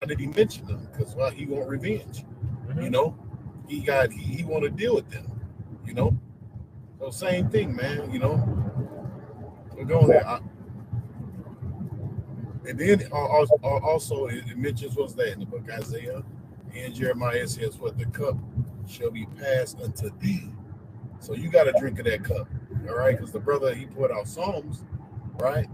did he mention them? Because well, he want revenge. You know, he want to deal with them. You know, so same thing, man. You know, we're going there. And then also it mentions what's that in the book Isaiah and Jeremiah. It says, "What the cup shall be passed unto thee." So you got to drink of that cup, all right? Because the brother he put out songs, right,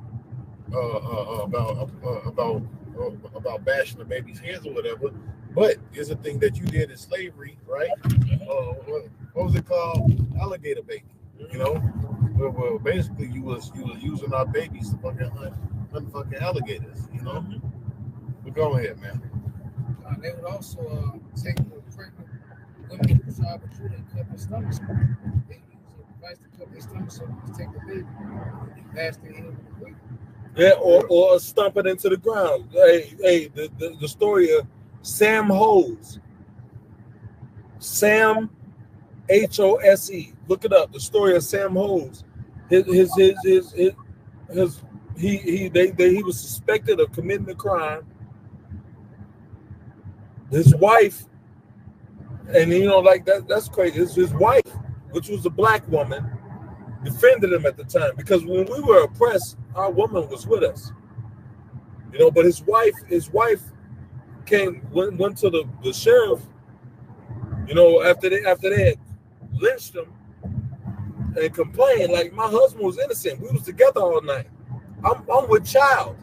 about bashing the baby's heads or whatever. But it's a thing that you did in slavery, right? What was it called? Alligator bait. You know, well, basically you was using our babies to fucking hunt fucking alligators. You know, but go ahead, man. They would also take the pregnant women who tried to shoot and cut their stomachs. They use a device to cut their stomachs so to take the baby and bash their head with the weight. Yeah, or stomp it into the ground. Hey, the story of Sam Hose. Sam Hose. Look it up. The story of Sam Hose. He was suspected of committing a crime. His wife, and you know, like that's crazy. His wife, which was a black woman, defended him at the time because when we were oppressed, our woman was with us. You know, but his wife went to the sheriff, you know, after they had lynched him and complained, like, my husband was innocent. We was together all night. I'm with child.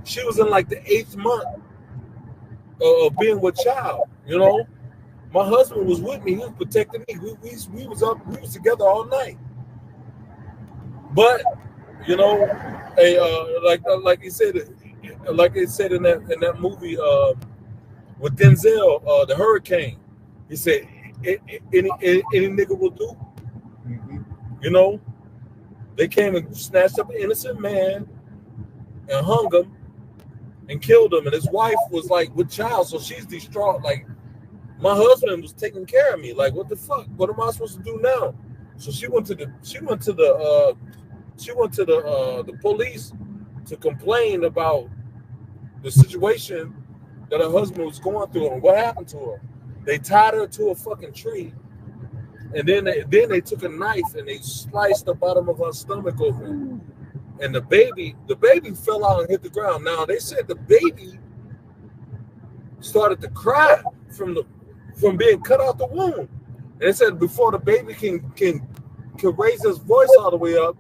She was in like the 8th month of being with child, you know. My husband was with me, he was protecting me. We was together all night. But you know, like he said, like they said in that movie with Denzel, The Hurricane, he said any nigga will do. You know, they came and snatched up an innocent man and hung him and killed him, and his wife was like with child, so she's distraught. Like, my husband was taking care of me. Like, what the fuck? What am I supposed to do now? So she went to the police to complain about the situation that her husband was going through and what happened to her. They tied her to a fucking tree, and then they took a knife and they sliced the bottom of her stomach open. And the baby fell out and hit the ground. Now they said the baby started to cry from being cut out the womb. And they said before the baby can raise his voice all the way up,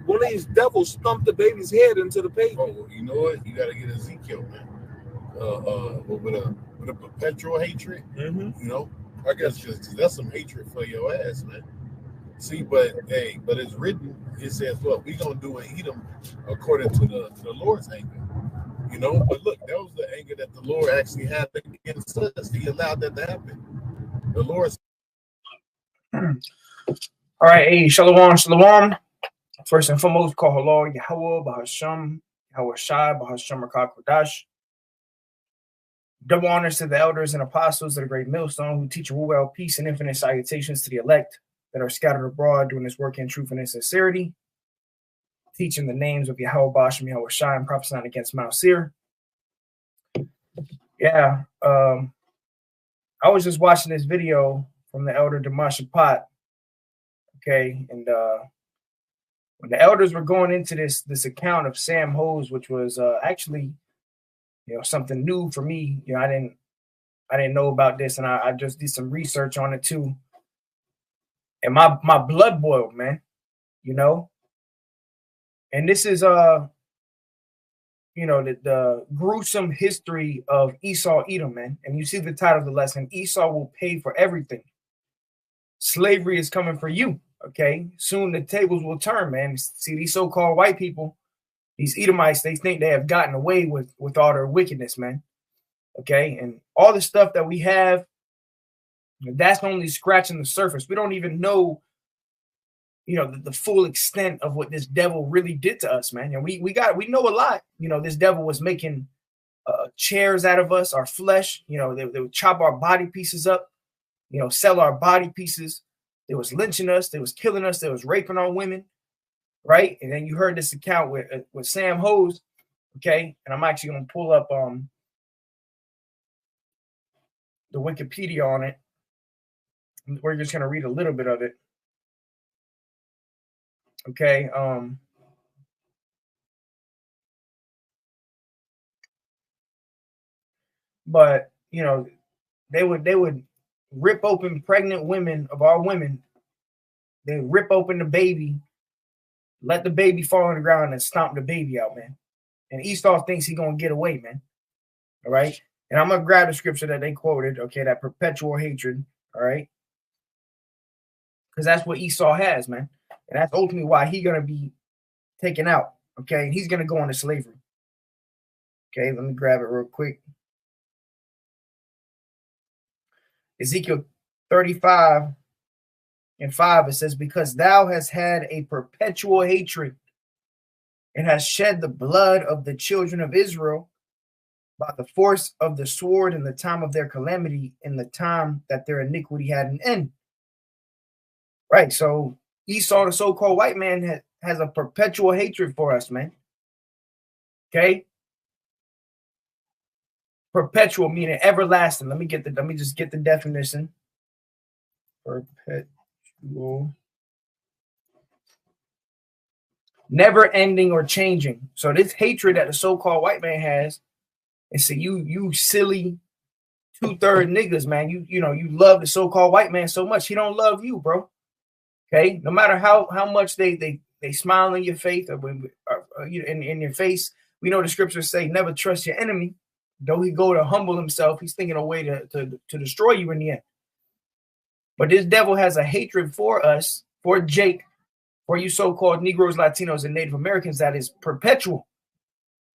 one of these devils stumped the baby's head into the pavement. Oh, you know what? You got to get Ezekiel, man. With a perpetual hatred, you know. I guess just that's some hatred for your ass, man. See, but it's written. It says, "Well, we gonna do and eat them according to the Lord's anger." You know. But look, that was the anger that the Lord actually had against us. He allowed that to happen. The Lord. All right, hey, shalom. First and foremost, call Halal Yahweh Bahasham Yahweh Shai Bahasham Rakak Kodash. Double honors to the elders and apostles of the great millstone who teach well peace and infinite salutations to the elect that are scattered abroad doing this work in truth and in sincerity, teaching the names of Yahweh Bahasham Yahweh Shai and prophesying against Mount Seir. Yeah, I was just watching this video from the elder Damashapat. Okay, and when the elders were going into this account of Sam Hose, which was actually, you know, something new for me. You know, I didn't know about this, and I just did some research on it too. And my blood boiled, man. You know, and this is you know, the gruesome history of Esau Edom, man. And you see the title of the lesson: Esau will pay for everything. Slavery is coming for you. Okay, soon the tables will turn, man. See, these so-called white people, these Edomites, they think they have gotten away with all their wickedness, man. Okay, and all the stuff that we have, that's only scratching the surface. We don't even know, you know, the full extent of what this devil really did to us, man. And we know a lot. You know, this devil was making chairs out of us, our flesh. You know, they would chop our body pieces up, you know, sell our body pieces. They was lynching us. They was killing us. They was raping our women, right? And then you heard this account with Sam Hose. Okay, and I'm actually going to pull up the Wikipedia on it. We're just going to read a little bit of it. Okay, but you know, they would rip open pregnant women of all women. They rip open the baby, let the baby fall on the ground, and stomp the baby out, man. And Esau thinks he's gonna get away, man. All right. And I'm gonna grab the scripture that they quoted, okay, that perpetual hatred, all right. Because that's what Esau has, man. And that's ultimately why he's gonna be taken out. Okay, and he's gonna go into slavery. Okay, let me grab it real quick. Ezekiel 35 and 5, it says, because thou hast had a perpetual hatred and hast shed the blood of the children of Israel by the force of the sword in the time of their calamity, in the time that their iniquity had an end. Right, so Esau, the so-called white man, has a perpetual hatred for us, man. Okay, perpetual meaning everlasting. Let me just get the definition. Perpetual, never ending or changing. So this hatred that the so-called white man has, and so you silly 2/3 niggas, man. You know you love the so-called white man so much, he don't love you, bro. Okay, no matter how much they smile in your face or in your face. We know the scriptures say never trust your enemy. Though he go to humble himself, he's thinking a way to destroy you in the end. But this devil has a hatred for us, for Jake, for you so-called Negroes, Latinos, and Native Americans that is perpetual,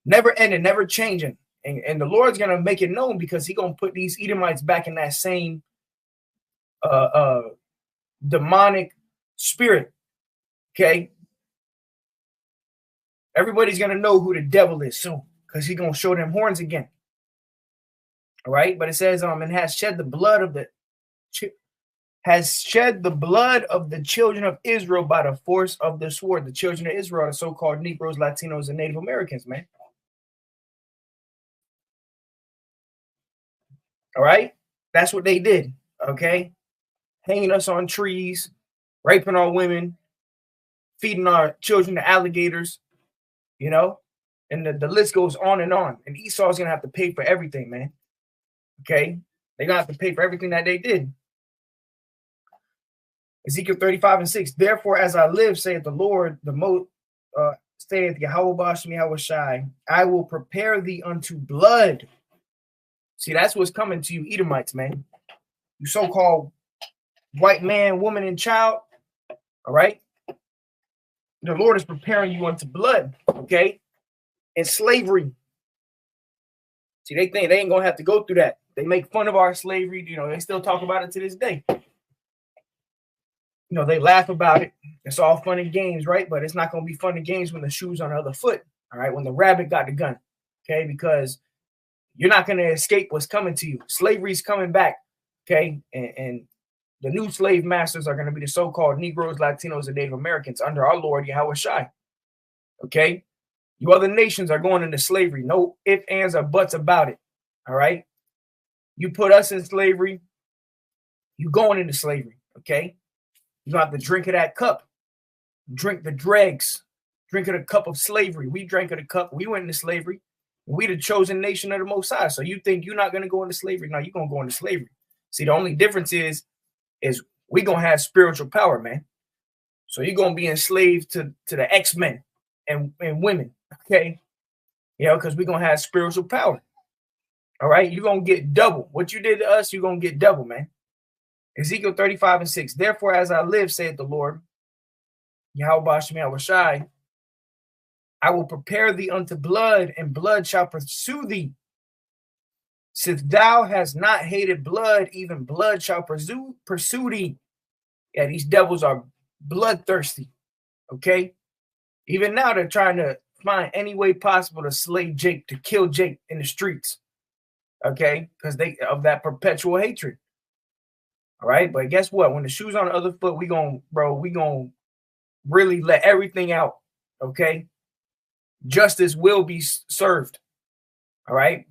never ending, never changing. And the Lord's going to make it known because he's going to put these Edomites back in that same demonic spirit. Okay? Everybody's going to know who the devil is soon because he's going to show them horns again. All right? But it says, and has shed the blood of the children of Israel by the force of the sword. The children of Israel are the so-called Negroes, Latinos, and Native Americans, man. All right? That's what they did, okay? Hanging us on trees, raping our women, feeding our children to alligators, you know? And the list goes on. And Esau's going to have to pay for everything, man. Okay? They're going to have to pay for everything that they did. Ezekiel 35 and 6. Therefore, as I live, saith the Lord, saith Yahweh Bashem Yahweh Shai, I will prepare thee unto blood. See, that's what's coming to you, Edomites, man. You so-called white man, woman, and child. All right. The Lord is preparing you unto blood, okay? And slavery. See, they think they ain't gonna have to go through that. They make fun of our slavery, you know, they still talk about it to this day. You know, they laugh about it. It's all fun and games, right? But it's not gonna be fun and games when the shoe's on the other foot. All right, when the rabbit got the gun, okay, because you're not going to escape what's coming to you. Slavery's coming back, okay? And the new slave masters are going to be the so-called Negroes, Latinos, and Native Americans under our Lord Yahweh Shai, okay? You other nations are going into slavery. No ifs, ands, or buts about it, all right? You put us in slavery, you going into slavery, okay? You have to drink of that cup. Drink the dregs. Drink of the cup of slavery. We drank of the cup. We went into slavery. We the chosen nation of the Most High. So you think you're not going to go into slavery? No, you're going to go into slavery. See, the only difference is we're going to have spiritual power, man. So you're going to be enslaved to the X-Men and women, okay? You know, because we're going to have spiritual power. All right? You're going to get double. What you did to us, you're going to get double, man. Ezekiel 35 and 6. Therefore, as I live, saith the Lord, Yahweh Bashem Yahweh Shai, I will prepare thee unto blood, and blood shall pursue thee. Since thou hast not hated blood, even blood shall pursue thee. Yeah, these devils are bloodthirsty. Okay? Even now they're trying to find any way possible to slay Jake, to kill Jake in the streets. Okay? Because they of that perpetual hatred. All right, but guess what? When the shoe's on the other foot, we gonna really let everything out. Okay? justice will be served. All right.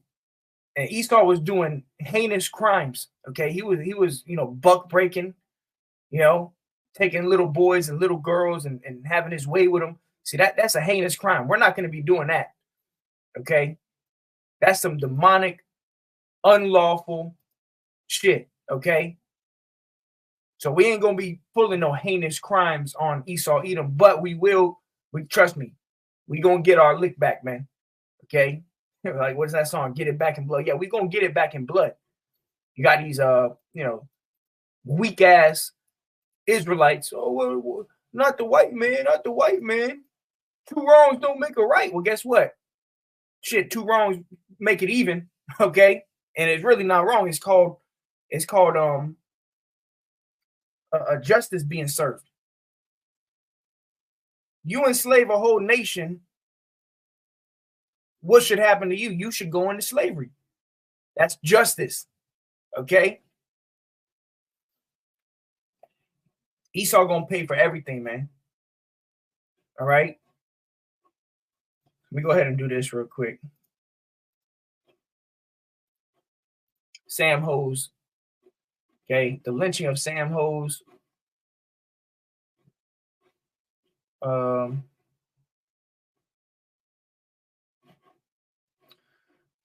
And Esau was doing heinous crimes. Okay. He was, buck breaking, taking little boys and little girls and having his way with them. See, that's a heinous crime. We're not going to be doing that. Okay. That's some demonic, unlawful shit. Okay. So we ain't going to be pulling no heinous crimes on Esau Edom, but trust me, we going to get our lick back, man. Okay. Like, what's that song? Get it back in blood. Yeah, we're going to get it back in blood. You got these, weak ass Israelites. Oh, well, not the white man, not the white man. 2 wrongs don't make a right. Well, guess what? Shit, 2 wrongs make it even. Okay. And it's really not wrong. It's called justice being served. You enslave a whole nation. What should happen to you? You should go into slavery. That's justice. Okay. Esau gonna pay for everything, man. All right. Let me go ahead and do this real quick. Sam Hose. Okay, the lynching of Sam Hose.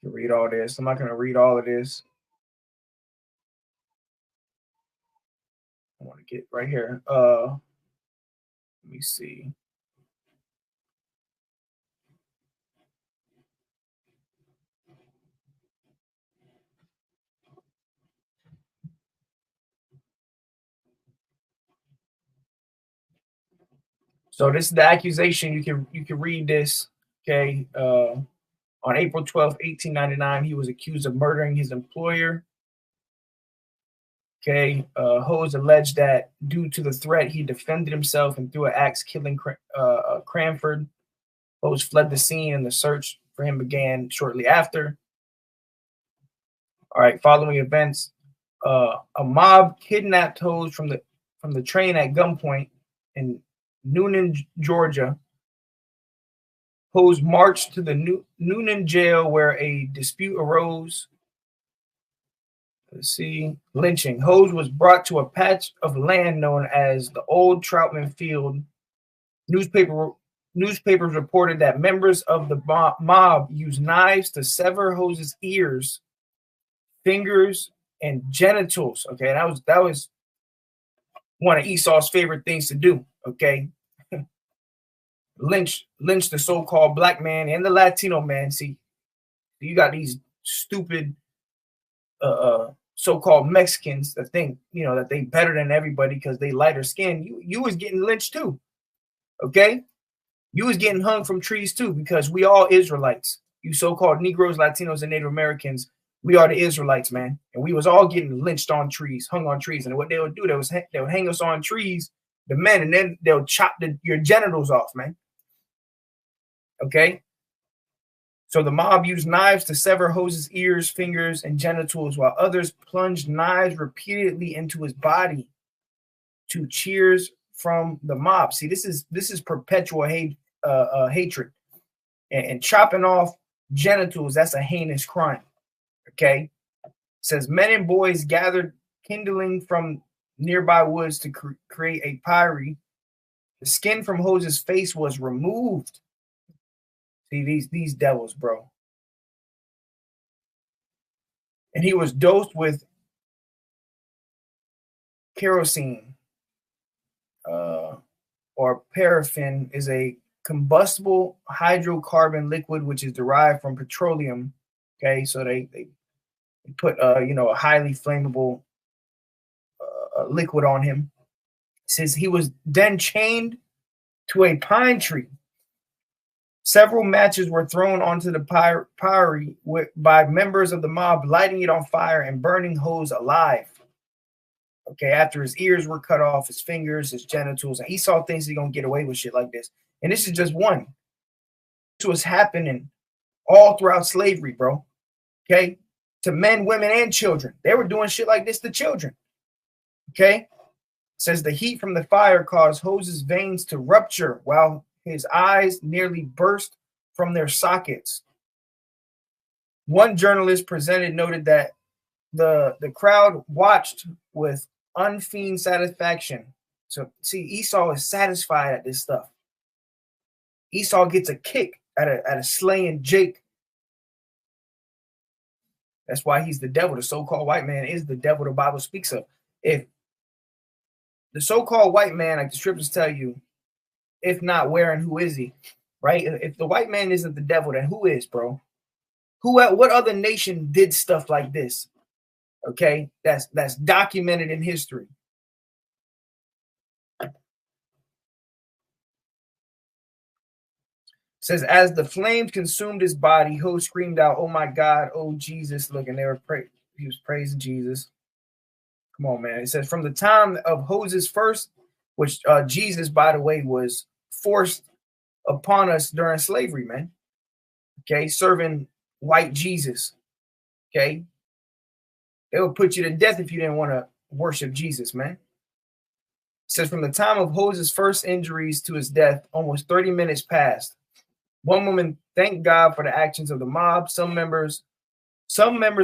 You read all this. I'm not going to read all of this. I want to get right here. Let me see. So this is the accusation. You can read this. Okay. On April 12th, 1899, he was accused of murdering his employer. Okay. Hose alleged that due to the threat, he defended himself and threw an axe, killing Cranford. Hose fled the scene, and the search for him began shortly after. All right. Following events, a mob kidnapped Hose from the train at gunpoint in Noonan, Georgia. Hose marched to the Noonan jail where a dispute arose. Let's see. Lynching. Hose was brought to a patch of land known as the Old Troutman Field. Newspapers reported that members of the mob used knives to sever Hose's ears, fingers, and genitals. Okay, that was one of Esau's favorite things to do. Okay. Lynch the so-called black man and the Latino man. See, you got these stupid so-called Mexicans that think that they better than everybody because they lighter skin. You was getting lynched too. Okay, you was getting hung from trees too, because we all Israelites. You so-called Negroes, Latinos, and Native Americans, we are the Israelites, man. And we was all getting lynched on trees, hung on trees. And what they would do, they would hang us on trees, the men, and then they'll chop your genitals off, man. Okay. So the mob used knives to sever Hose's ears, fingers, and genitals, while others plunged knives repeatedly into his body to cheers from the mob. See, this is perpetual hatred, and chopping off genitals. That's a heinous crime. Okay. It says men and boys gathered kindling from nearby woods to create a pyre. The skin from Hose's face was removed. See, these devils, bro. And he was dosed with kerosene, or paraffin, is a combustible hydrocarbon liquid which is derived from petroleum. Okay, so they put a highly flammable liquid on him. It says he was then chained to a pine tree. Several matches were thrown onto the pyre by members of the mob, lighting it on fire and burning Hose alive. Okay, after his ears were cut off, his fingers, his genitals, and Esau thinks he's gonna get away with shit like this. And this is just one. This was happening all throughout slavery, bro. Okay, to men, women, and children. They were doing shit like this to children. Okay, it says the heat from the fire caused Hose's veins to rupture, while his eyes nearly burst from their sockets. One journalist noted that the crowd watched with unfeigned satisfaction. So see, Esau is satisfied at this stuff. Esau gets a kick at a slaying Jake. That's why he's the devil. The so-called white man is the devil the Bible speaks of. If the so-called white man, like the scriptures tell you, if not where and who is he, right? If the white man isn't the devil, then who is, bro? What other nation did stuff like this? Okay, that's documented in history. It says, as the flames consumed his body, Ho screamed out, "Oh my God, oh Jesus!" Look, and he was praising Jesus. Come on, man. It says, from the time of Hos's first, which Jesus, by the way, was forced upon us during slavery, man. Okay, serving white Jesus. Okay, they would put you to death if you didn't want to worship Jesus, man. It says, from the time of Hos's first injuries to his death, almost 30 minutes passed. One woman thanked God for the actions of the mob. Some members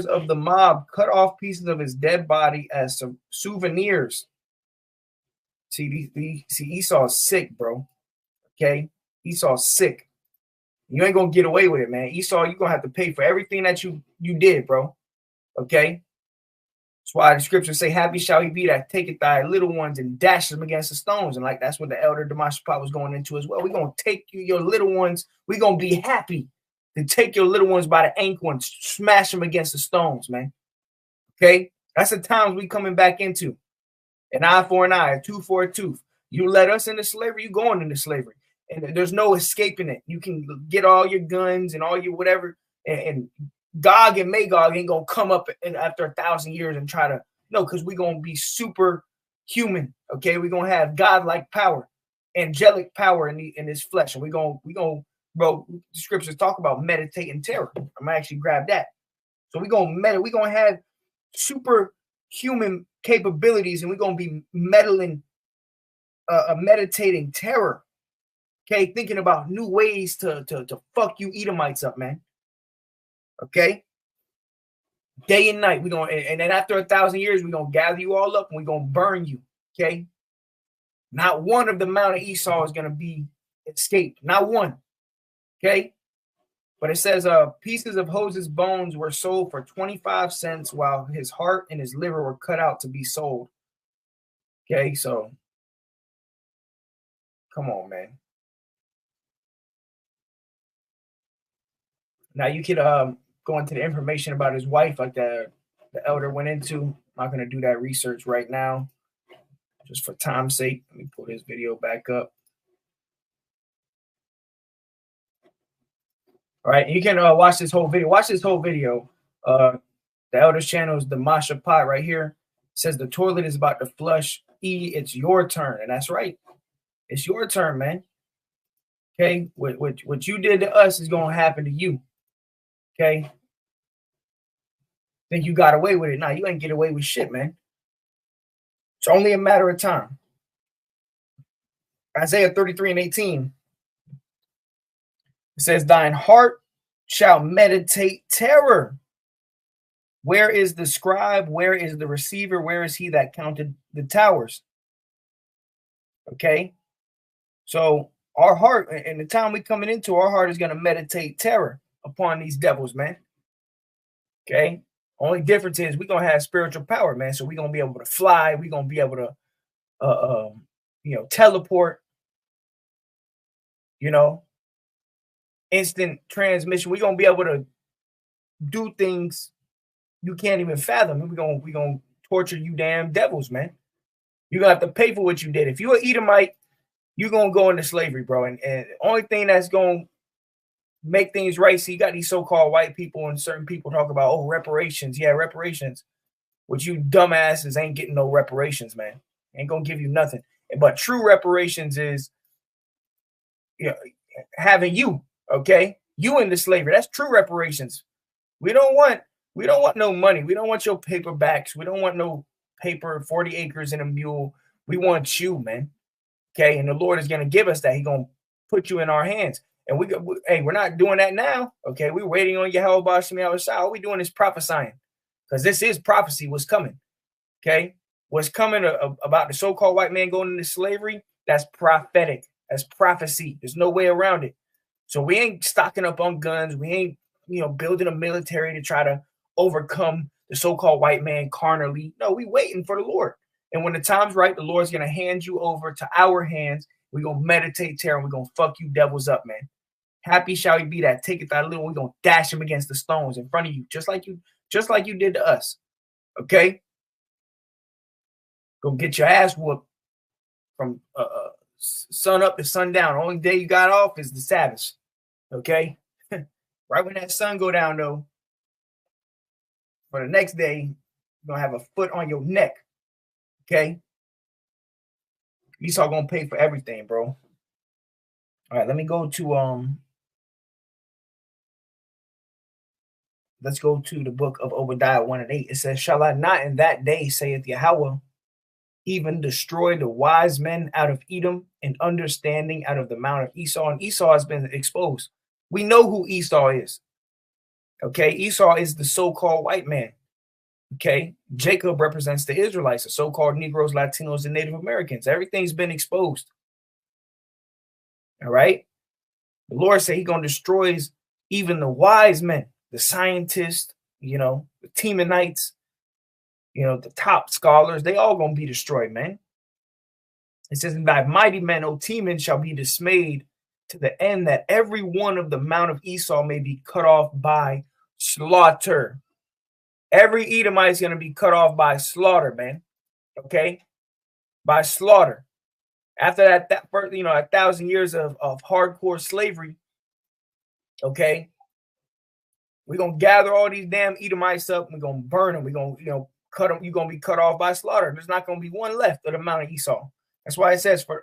of the mob cut off pieces of his dead body as some souvenirs. See, Esau's sick, bro. Okay, Esau's sick. You ain't gonna get away with it, man. Esau, you're gonna have to pay for everything that you did, bro. Okay. That's why the scriptures say, happy shall he be that taketh thy little ones and dashes them against the stones. And like that's what the elder Demashaphat was going into as well. We're gonna take your little ones. We're gonna be happy to take your little ones by the ankle and smash them against the stones, man. Okay, that's the times we coming back into. An eye for an eye, a tooth for a tooth. You let us into slavery, you going into slavery, and there's no escaping it. You can get all your guns and all your whatever, and Gog and Magog ain't gonna come up after 1,000 years and try to because we're gonna be super human. Okay, we're gonna have godlike power, angelic power in this flesh, and we're gonna bro. The scriptures talk about meditating terror. I'm gonna actually grab that. So we're gonna have super human capabilities, and we're gonna be meditating terror. Okay, thinking about new ways to fuck you Edomites up, man. Okay, day and night and then after 1,000 years we're gonna gather you all up and we're gonna burn you. Okay, not one of the mount of Esau is gonna be escaped, not one. Okay, but it says pieces of Hos's bones were sold for 25 cents while his heart and his liver were cut out to be sold. Okay, so come on, man. Now you could go into the information about his wife like the elder went into. I'm not going to do that research right now, just for time's sake. Let me pull this video back up. All right, you can watch this whole video. Watch this whole video. The elder's channel is the Demashaphat right here. It says the toilet is about to flush. It's your turn, and that's right. It's your turn, man. Okay, what you did to us is going to happen to you. Okay, think you got away with it? Nah, you ain't get away with shit, man. It's only a matter of time. Isaiah 33:18. It says, thine heart shall meditate terror. Where is the scribe? Where is the receiver? Where is he that counted the towers? Okay, so our heart, and the time we coming into, our heart is going to meditate terror upon these devils, man. Okay, only difference is we're going to have spiritual power, man. So we're going to be able to fly. We're going to be able to, teleport, instant transmission. We're going to be able to do things you can't even fathom. We're going to torture you damn devils, man. You're going to have to pay for what you did. If you're an Edomite, you're going to go into slavery, bro. And the only thing that's going to make things right, so you got these so-called white people and certain people talk about, reparations. Yeah, reparations. But you dumbasses ain't getting no reparations, man. Ain't going to give you nothing. But true reparations is having you, okay? You into slavery. That's true reparations. We don't want no money. We don't want your paperbacks. We don't want no paper, 40 acres and a mule. We want you, man. Okay, and the Lord is going to give us that. He's going to put you in our hands. And we're not doing that now. Okay, we're waiting on Yahweh Bashim Shai. All we're doing is prophesying, because this is prophecy. What's coming? Okay, what's coming about the so-called white man going into slavery? That's prophetic. That's prophecy. There's no way around it. So we ain't stocking up on guns. We ain't, building a military to try to overcome the so-called white man carnally. No, we waiting for the Lord. And when the time's right, the Lord's going to hand you over to our hands. We're going to meditate terror, and we're going to fuck you devils up, man. Happy shall he be that taketh thy little. We're going to dash him against the stones in front of you, just like you did to us. Okay? Go get your ass whooped from sun up to sundown. The only day you got off is the Sabbath. Okay? Right when that sun go down, though, for the next day, you're going to have a foot on your neck. Okay? Esau going to pay for everything, bro. All right, let me go to let's go to the book of Obadiah 1:8. It says, shall I not in that day, saith Yahweh, even destroy the wise men out of Edom and understanding out of the mount of Esau? And Esau has been exposed. We know who Esau is. Okay, Esau is the so-called white man. Okay, Jacob represents the Israelites, the so-called Negroes, Latinos, and Native Americans. Everything's been exposed. All right, the Lord said He's gonna destroy even the wise men, the scientists, the Temanites, the top scholars. They all gonna be destroyed, man. It says, and thy mighty men, O Teman, shall be dismayed to the end that every one of the mount of Esau may be cut off by slaughter. Every Edomite is going to be cut off by slaughter, man. Okay? By slaughter. After that first, 1,000 years of hardcore slavery, okay, we're going to gather all these damn Edomites up. We're going to burn them. We're going to, cut them. You're going to be cut off by slaughter. There's not going to be one left of the mount of Esau. That's why it says, for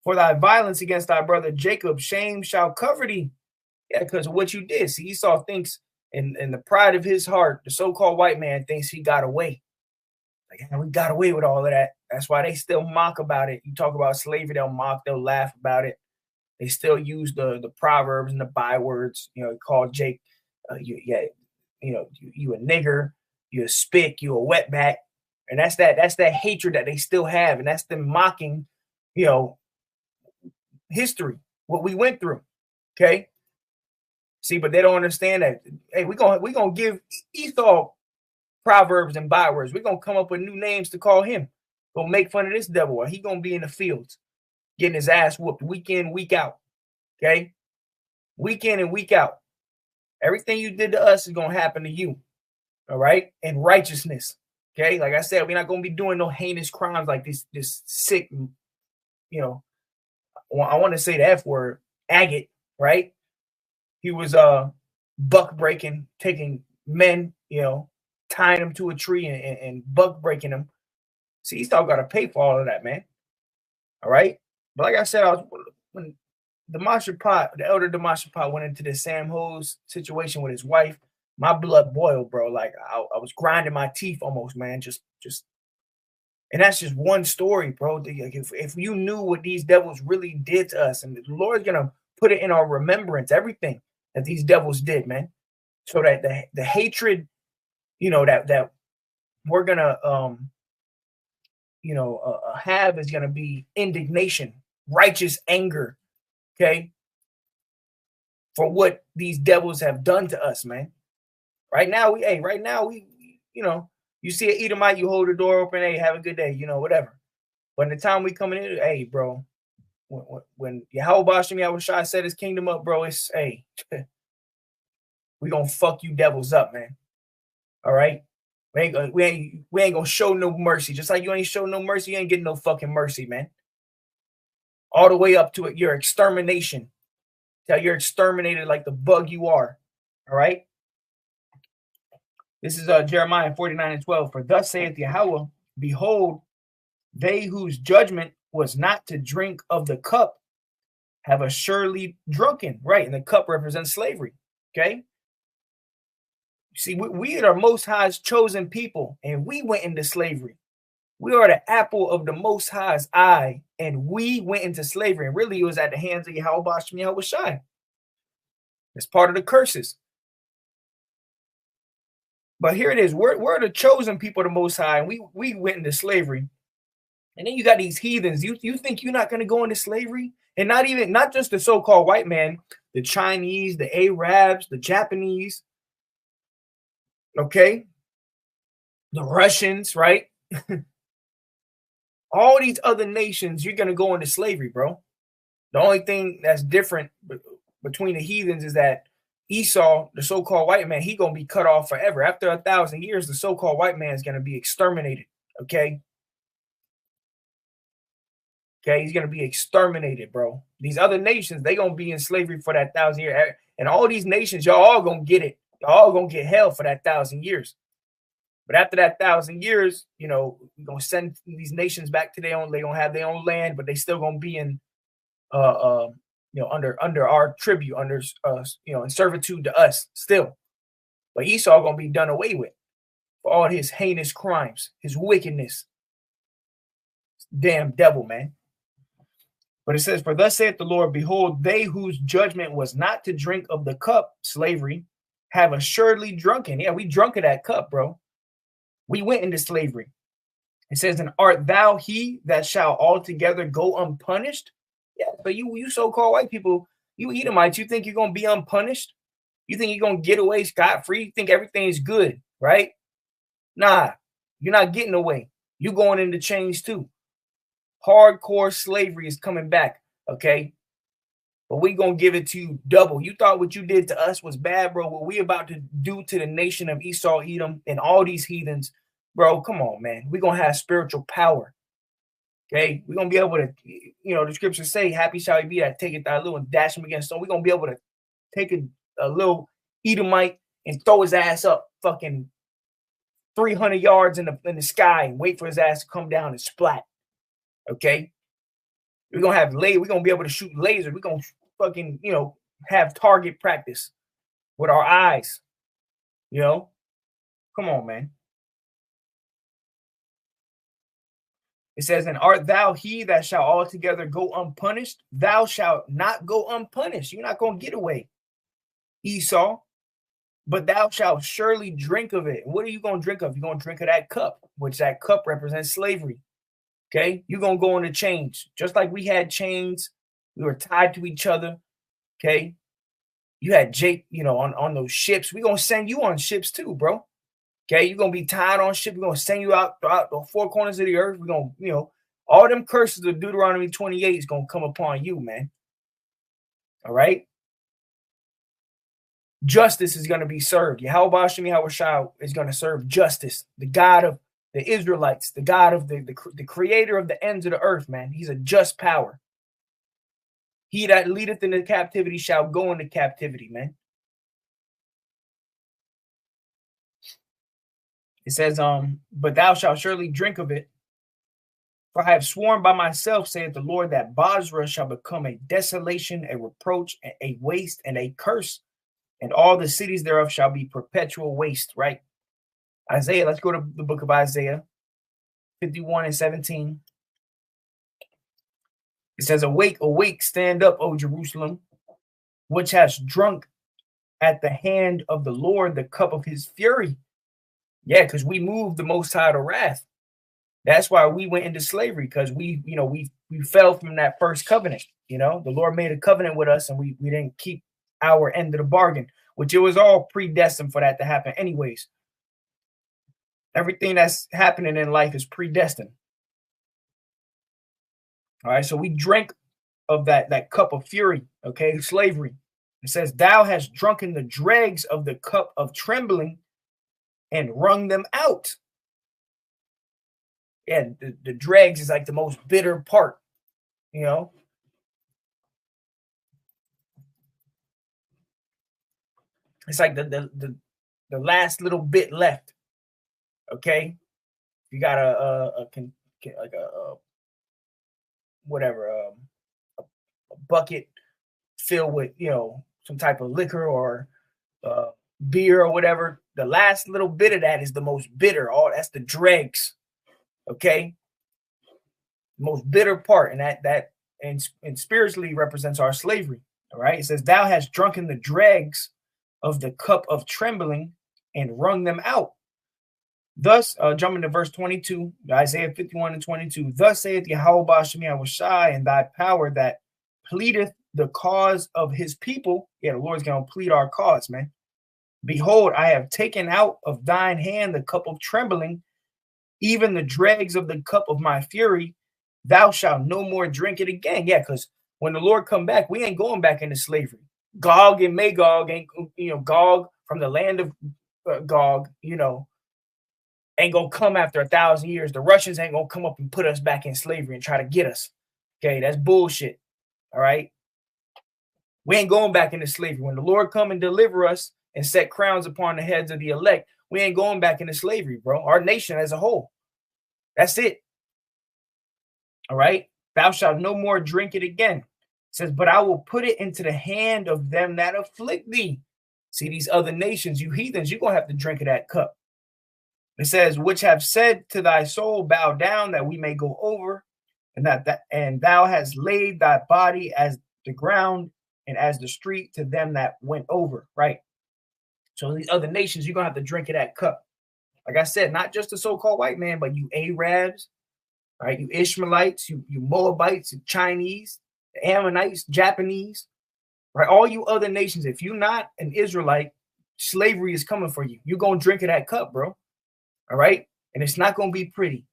thy violence against thy brother Jacob, shame shall cover thee. Yeah, because of what you did. See, Esau thinks in the pride of his heart, the so-called white man thinks he got away. Like, yeah, we got away with all of that. That's why they still mock about it. You talk about slavery, they'll mock, they'll laugh about it. They still use the proverbs and the bywords. Call Jake, you a nigger, you a spick, you a wetback. And that's that hatred that they still have. And that's them mocking, history, what we went through. Okay. See, but they don't understand that. Hey, we're gonna give Esau proverbs and bywords. We're gonna come up with new names to call him. Gonna make fun of this devil, or he gonna be in the fields getting his ass whooped week in, week out. Okay, week in and week out. Everything you did to us is gonna happen to you. All right, and righteousness. Okay, like I said, we're not gonna be doing no heinous crimes like this sick. I want to say the F word, agate, right? He was buck breaking, taking men, tying them to a tree and buck breaking them. See, he still got to pay for all of that, man. All right. But like I said, when the elder Damashapot went into this Sam Ho's situation with his wife, my blood boiled, bro. Like I was grinding my teeth almost, man. Just, and that's just one story, bro. If you knew what these devils really did to us, and the Lord's gonna put it in our remembrance, everything that these devils did, man, so that the hatred, that we're gonna have is gonna be indignation, righteous anger, okay, for what these devils have done to us, man. Right now, we you see an Edomite, you hold the door open, hey, have a good day, whatever. But in the time we coming in, hey, bro, when Yahweh Bashim Yahweh Shai set his kingdom up, bro, it's, hey, we gonna fuck you devils up, man. All right? We ain't gonna show no mercy. Just like you ain't show no mercy, you ain't getting no fucking mercy, man. All the way up to your extermination. Till you're exterminated like the bug you are. All right? This is Jeremiah 49:12. For thus saith Yahweh, behold, they whose judgment was not to drink of the cup have assuredly drunken. Right, and the cup represents slavery. Okay? See, we are Most High's chosen people, and we went into slavery. We are the apple of the Most High's eye, and we went into slavery. And really, it was at the hands of Yahweh Shem Yahweh Shai. It's part of the curses. But here it is. We're the chosen people of the Most High, and we went into slavery. And then you got these heathens. You think you're not going to go into slavery? And not just the so-called white man, the Chinese, the Arabs, the Japanese, okay? The Russians, right? All these other nations, you're going to go into slavery, bro. The only thing that's different between the heathens is that Esau, the so-called white man, he going to be cut off forever. After 1,000 years, the so-called white man is going to be exterminated, okay? Okay, he's going to be exterminated, bro. These other nations, they going to be in slavery for that 1,000 years. And all these nations, y'all all going to get it. Y'all all going to get hell for that 1,000 years. But after that 1,000 years, you know, we're going to send these nations back to their own. They're going to have their own land, but they still going to be in, you know, under our tribute, under you know, in servitude to us still. But Esau going to be done away with for all his heinous crimes, his wickedness. Damn devil, man. But it says, for thus saith the Lord, behold, they whose judgment was not to drink of the cup, slavery, have assuredly drunken. Yeah, we drunk of that cup, bro. We went into slavery. It says, and art thou he that shall altogether go unpunished? Yeah, but you so-called white people, you Edomites, you think you're going to be unpunished? You think you're going to get away scot-free? You think everything's good, right? Nah, you're not getting away. You're going into chains too. Hardcore slavery is coming back, okay? But we going to give it to you double. You thought what you did to us was bad, bro. What we about to do to the nation of Esau, Edom, and all these heathens, bro, come on, man. We're going to have spiritual power, okay? We're going to be able to, you know, the scriptures say, happy shall he be that taketh thy little and dash him against stone. We're going to be able to take a little Edomite and throw his ass up fucking 300 yards in the sky and wait for his ass to come down and splat. Okay, we're gonna be able to shoot lasers. We're gonna fucking, you know, have target practice with our eyes. You know, come on, man. It says, and art thou he that shall altogether go unpunished? Thou shalt not go unpunished. You're not gonna get away, Esau, but thou shalt surely drink of it. What are you gonna drink of? You're gonna drink of that cup, which that cup represents slavery. Okay, you're going to go into chains. Just like we had chains, we were tied to each other. Okay, you had Jake, you know, on those ships. We're going to send you on ships too, bro. Okay, you're going to be tied on ship. We're going to send you out throughout the four corners of the earth. We're going to, you know, all them curses of Deuteronomy 28 is going to come upon you, man. All right. Justice is going to be served. Yahweh Shem Yahweh Shai is going to serve justice. The God of the Israelites, the God of the creator of the ends of the earth, man. He's a just power. He that leadeth into captivity shall go into captivity, man. It says, but thou shalt surely drink of it. For I have sworn by myself, saith the Lord, that Basra shall become a desolation, a reproach, a waste, and a curse, and all the cities thereof shall be perpetual waste, right? Isaiah, let's go to the book of Isaiah 51 and 17. It says, awake, awake, stand up, O Jerusalem, which has drunk at the hand of the Lord the cup of his fury. Yeah, because we moved the Most High to wrath. That's why we went into slavery, because we fell from that first covenant. You know, the Lord made a covenant with us and we didn't keep our end of the bargain, which it was all predestined for that to happen anyways. Everything that's happening in life is predestined. All right, so we drank of that cup of fury, okay, slavery. It says, thou hast drunken the dregs of the cup of trembling and wrung them out. Yeah, the dregs is like the most bitter part, you know. It's like the last little bit left. Okay, you got a bucket filled with, you know, some type of liquor or beer or whatever. The last little bit of that is the most bitter. That's the dregs. Okay, most bitter part, and that spiritually represents our slavery. All right, it says, "Thou hast drunken the dregs of the cup of trembling and wrung them out." Thus, jumping to verse 22, Isaiah 51 and 22. Thus saith Yahweh Bashemi Awashai, and thy power that pleadeth the cause of his people. Yeah, the Lord's going to plead our cause, man. Behold, I have taken out of thine hand the cup of trembling, even the dregs of the cup of my fury. Thou shalt no more drink it again. Yeah, because when the Lord come back, we ain't going back into slavery. Gog and Magog ain't, Gog from the land of Gog, ain't gonna come after 1,000 years. The Russians ain't gonna come up and put us back in slavery and try to get us. Okay, that's bullshit. All right. We ain't going back into slavery. When the Lord come and deliver us and set crowns upon the heads of the elect, we ain't going back into slavery, bro. Our nation as a whole. That's it. All right. Thou shalt no more drink it again. It says, but I will put it into the hand of them that afflict thee. See, these other nations, you heathens, you're gonna have to drink of that cup. It says, which have said to thy soul, bow down that we may go over, and thou hast laid thy body as the ground and as the street to them that went over. Right. So these other nations, you're gonna have to drink of that cup. Like I said, not just the so-called white man, but you Arabs, right? You Ishmaelites, you Moabites, you Chinese, the Ammonites, Japanese, right? All you other nations, if you're not an Israelite, slavery is coming for you. You're gonna drink of that cup, bro. All right. And it's not going to be pretty.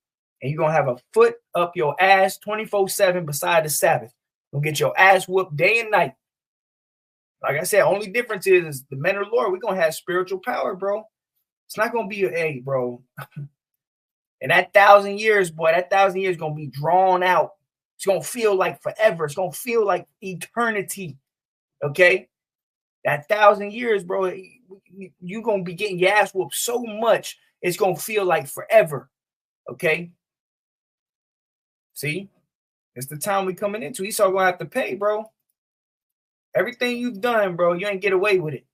And you're going to have a foot up your ass 24/7 beside the Sabbath. You'll get your ass whooped day and night. Like I said, only difference is the men of the Lord, we're going to have spiritual power, bro. It's not going to be a, bro. And that 1,000 years, boy, that 1,000 years is going to be drawn out. It's going to feel like forever. It's going to feel like eternity. Okay. That 1,000 years, bro, you're going to be getting your ass whooped so much. It's going to feel like forever, okay? See? It's the time we coming into. Esau going to have to pay, bro. Everything you've done, bro, you ain't get away with it,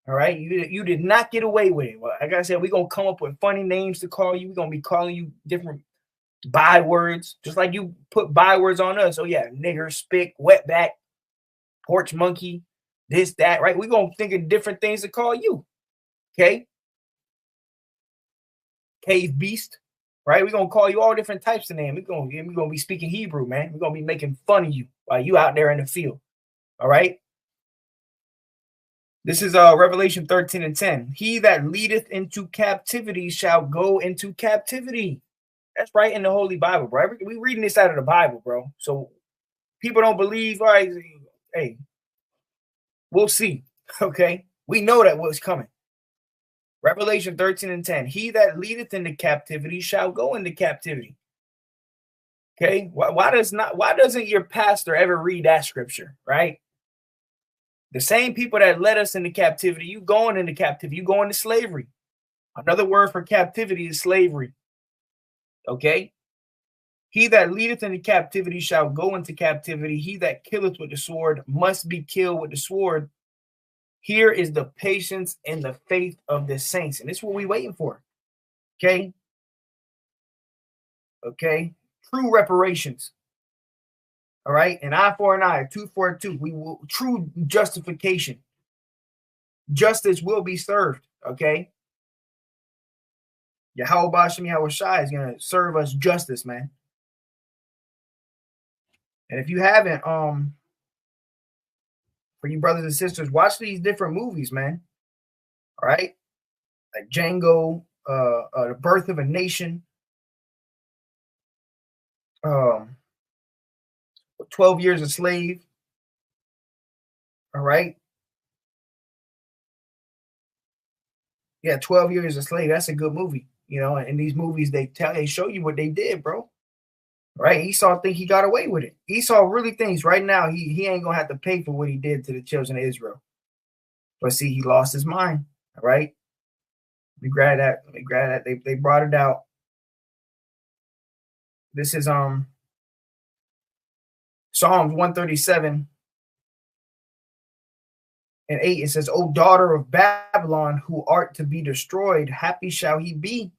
all right? You did not get away with it. Well, like I said, we're going to come up with funny names to call you. We're going to be calling you different bywords, just like you put bywords on us. Oh, yeah, nigger, spick, wetback, porch monkey, this, that, right? We're going to think of different things to call you, okay? Cave beast, right? We're gonna call you all different types of names. We're gonna be speaking Hebrew, man. We're gonna be making fun of you while you out there in the field. All right. This is Revelation 13 and 10. He that leadeth into captivity shall go into captivity. That's right in the Holy Bible, bro. We reading this out of the Bible, bro. So people don't believe. All right, hey, we'll see. Okay, we know that what's coming. Revelation 13 and 10. He that leadeth into captivity shall go into captivity. Okay. Why doesn't your pastor ever read that scripture? Right. The same people that led us into captivity, you going into captivity, you going to slavery. Another word for captivity is slavery. Okay. He that leadeth into captivity shall go into captivity. He that killeth with the sword must be killed with the sword. Here is the patience and the faith of the saints. And this is what we're waiting for. Okay. Okay. True reparations. All right. An eye for an eye, a tooth for a tooth. We will true justification. Justice will be served. Okay. Yahweh Bashim Yahweh Shai is going to serve us justice, man. And if you haven't, for you brothers and sisters, watch these different movies, man. All right. Like Django, The Birth of a Nation, 12 Years a Slave. All right. Yeah, 12 Years a Slave. That's a good movie. You know, in these movies, they show you what they did, bro. Right? Esau think he got away with it. Esau really thinks right now he ain't gonna have to pay for what he did to the children of Israel. But see, he lost his mind. All right. Let me grab that. They brought it out. This is Psalms 137 and 8. It says, O daughter of Babylon, who art to be destroyed, happy shall he be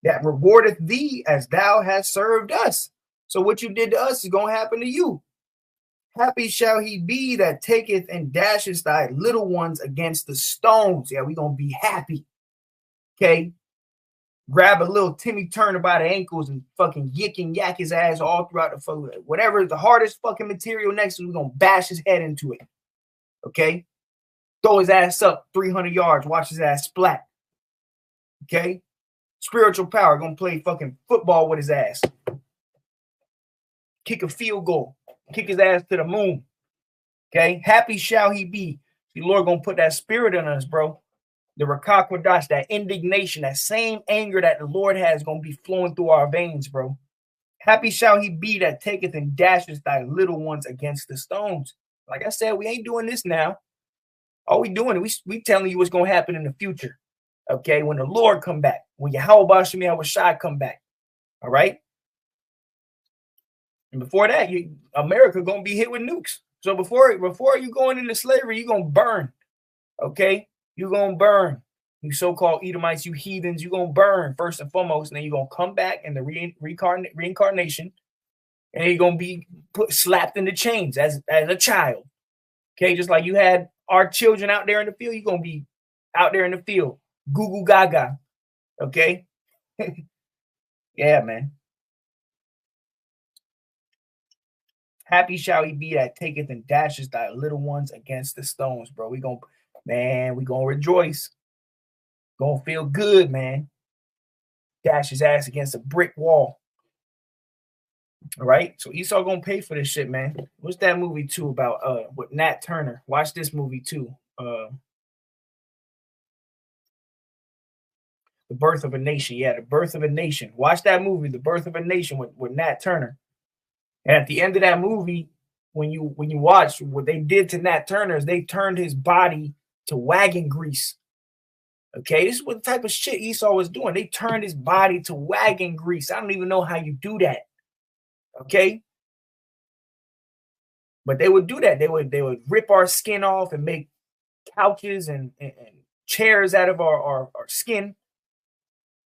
that rewardeth thee as thou hast served us. So what you did to us is going to happen to you. Happy shall he be that taketh and dashes thy little ones against the stones. Yeah, we're going to be happy. Okay? Grab a little Timmy Turner by the ankles and fucking yick and yak his ass all throughout the fucking, whatever is the hardest fucking material next to him, we're going to bash his head into it. Okay? Throw his ass up 300 yards, watch his ass splat. Okay? Spiritual power, going to play fucking football with his ass. Kick a field goal. Kick his ass to the moon. Okay? Happy shall he be. The Lord going to put that spirit in us, bro. The rakakwadash, that indignation, that same anger that the Lord has going to be flowing through our veins, bro. Happy shall he be that taketh and dashes thy little ones against the stones. Like I said, we ain't doing this now. All we doing is we telling you what's going to happen in the future. Okay? When the Lord come back. When Yahweh Shemi Awashai come back. All right? And before that, America going to be hit with nukes. So before you going into slavery, you're going to burn. Okay? You're going to burn. You so-called Edomites, you heathens, you're going to burn first and foremost. And then you're going to come back in the reincarnation. And you're going to be slapped into chains as a child. Okay? Just like you had our children out there in the field, you're going to be out there in the field. Goo goo gaga. Okay? Yeah, man. Happy shall he be that taketh and dashes thy little ones against the stones, bro. We gonna rejoice. Gonna feel good, man. Dash his ass against a brick wall. All right. So Esau gonna pay for this shit, man. What's that movie too about with Nat Turner? Watch this movie too. The Birth of a Nation. Yeah, The Birth of a Nation. Watch that movie, The Birth of a Nation with Nat Turner. And at the end of that movie, when you watch what they did to Nat Turner, is they turned his body to wagon grease. Okay, this is what type of shit Esau was doing. They turned his body to wagon grease. I don't even know how you do that. Okay, but they would do that. They would rip our skin off and make couches and chairs out of our skin.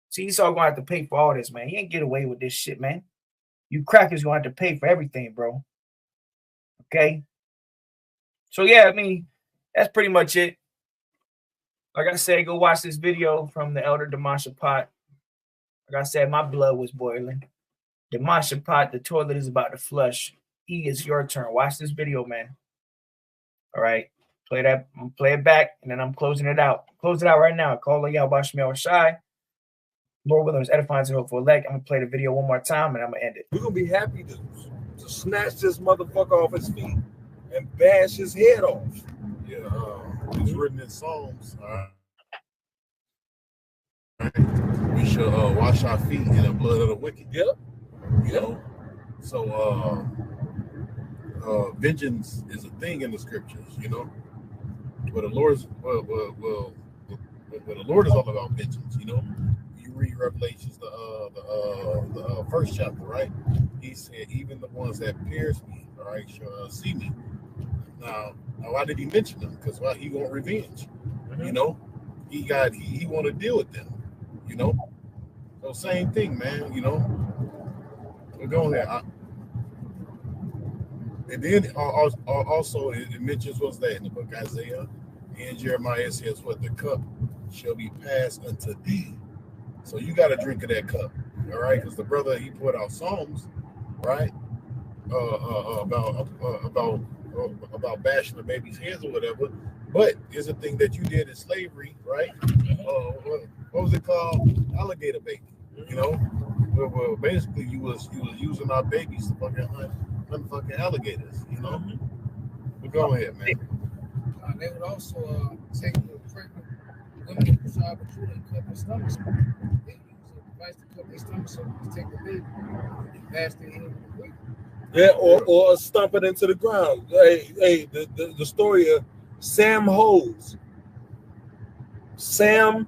So Esau gonna have to pay for all this, man. He ain't get away with this shit, man. You crackers gonna have to pay for everything, bro. Okay. So yeah, I mean, that's pretty much it. Like I said, go watch this video from the elder Demasha Pot. Like I said, my blood was boiling. Demasha Pot, the toilet is about to flush. It's your turn. Watch this video, man. All right. Play it back, and then I'm closing it out. Close it out right now. Call Yahweh Shemi Awashai. Lord willing, is edifying to hope for elect. I'm gonna play the video one more time and I'm gonna end it. We're gonna be happy to snatch this motherfucker off his feet and bash his head off. Yeah, it's written in Psalms. We should wash our feet in the blood of the wicked. Yep. You know, so vengeance is a thing in the scriptures. You know, but the Lord's the Lord is all about vengeance. You know. Read Revelations, the first chapter, right? He said, even the ones that pierce me, all right, shall see me. Now, why did he mention them? Because he want revenge. You know, he want to deal with them. You know, so same thing, man. You know, we're going there. And then also it mentions what's that in the book of Isaiah and Jeremiah. Says what the cup shall be passed unto thee. So you got to drink of that cup, all right? Because the brother, he put out songs, right? About bashing the baby's heads or whatever. But it's a thing that you did in slavery, right? What was it called? Alligator baby. You know, well, basically you was using our babies to fucking hunt fucking alligators. You know, but go ahead, man. They would also take the pregnant women who saw the children and cut their stomachs. They use a device to cut their stomachs so they take the baby and bash their head with a whip. Yeah, or stomp it into the ground. Hey, the story of Sam Hose. Sam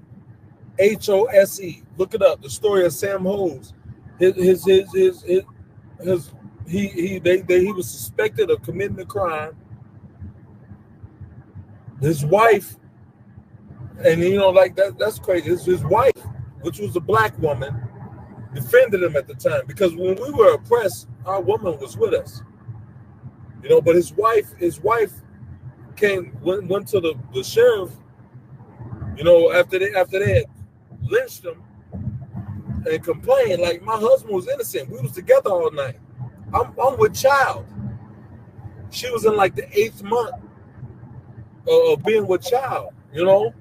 Hose. Look it up. The story of Sam Hose. He was suspected of committing a crime. His wife, and you know, like that's crazy. His wife, which was a black woman, defended him at the time, because when we were oppressed, our woman was with us. You know, but his wife went to the sheriff, you know, after they had lynched him, and complained like my husband was innocent. We was together all night. I'm with child. She was in like the 8th month of being with child. You know,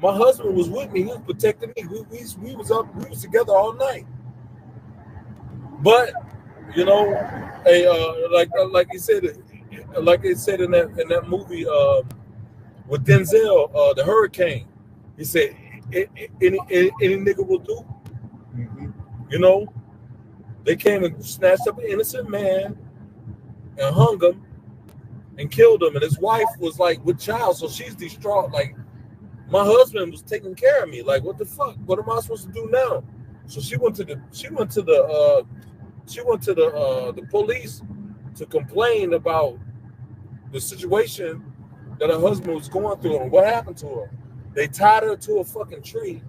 my husband was with me. He was protecting me. We was together all night. But you know, like he said, like they said in that movie with Denzel, the Hurricane. He said, any nigga will do. Mm-hmm. You know, they came and snatched up an innocent man and hung him and killed him. And his wife was like with child, so she's distraught. Like, my husband was taking care of me. Like, what the fuck? What am I supposed to do now? So she went to the police to complain about the situation that her husband was going through and what happened to her. They tied her to a fucking tree,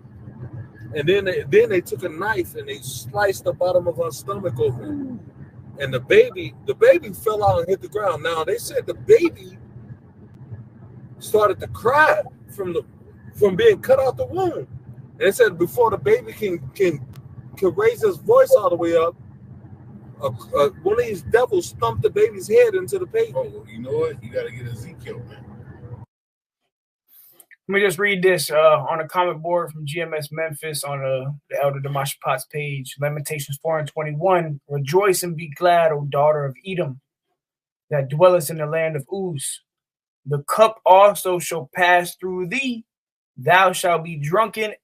and then they took a knife and they sliced the bottom of her stomach open. And the baby fell out and hit the ground. Now they said the baby started to cry from being cut out the womb. And they said before the baby can raise his voice all the way up, one of these devils stumped the baby's head into the pavement. Oh, you know what? You got to get Ezekiel, man. Let me just read this on a comment board from GMS Memphis on the Elder Damashapat's page. Lamentations 4:21. Rejoice and be glad, O daughter of Edom, that dwellest in the land of Uz. The cup also shall pass through thee. Thou shalt be drunken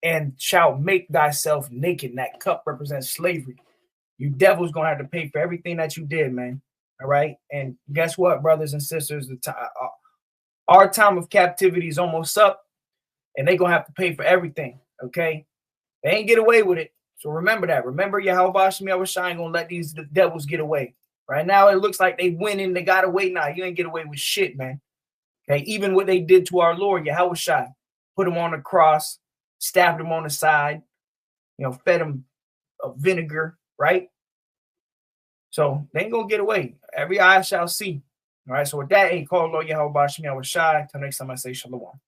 and shalt make thyself naked. And that cup represents slavery. You devils going to have to pay for everything that you did, man. All right? And guess what, brothers and sisters? Our time of captivity is almost up, and they're going to have to pay for everything, okay? They ain't get away with it. So remember that. Remember, Yahweh Shem Yahushua ain't going to let these devils get away. Right now, it looks like they winning. They got away. Nah, you ain't get away with shit, man. Okay, even what they did to our Lord, Yahushua, put him on the cross, stabbed him on the side, you know, fed him vinegar, right? So they ain't going to get away. Every eye shall see. All right, so with that, call Lord Yahweh Shem Yahushua. Till next time I say shalom.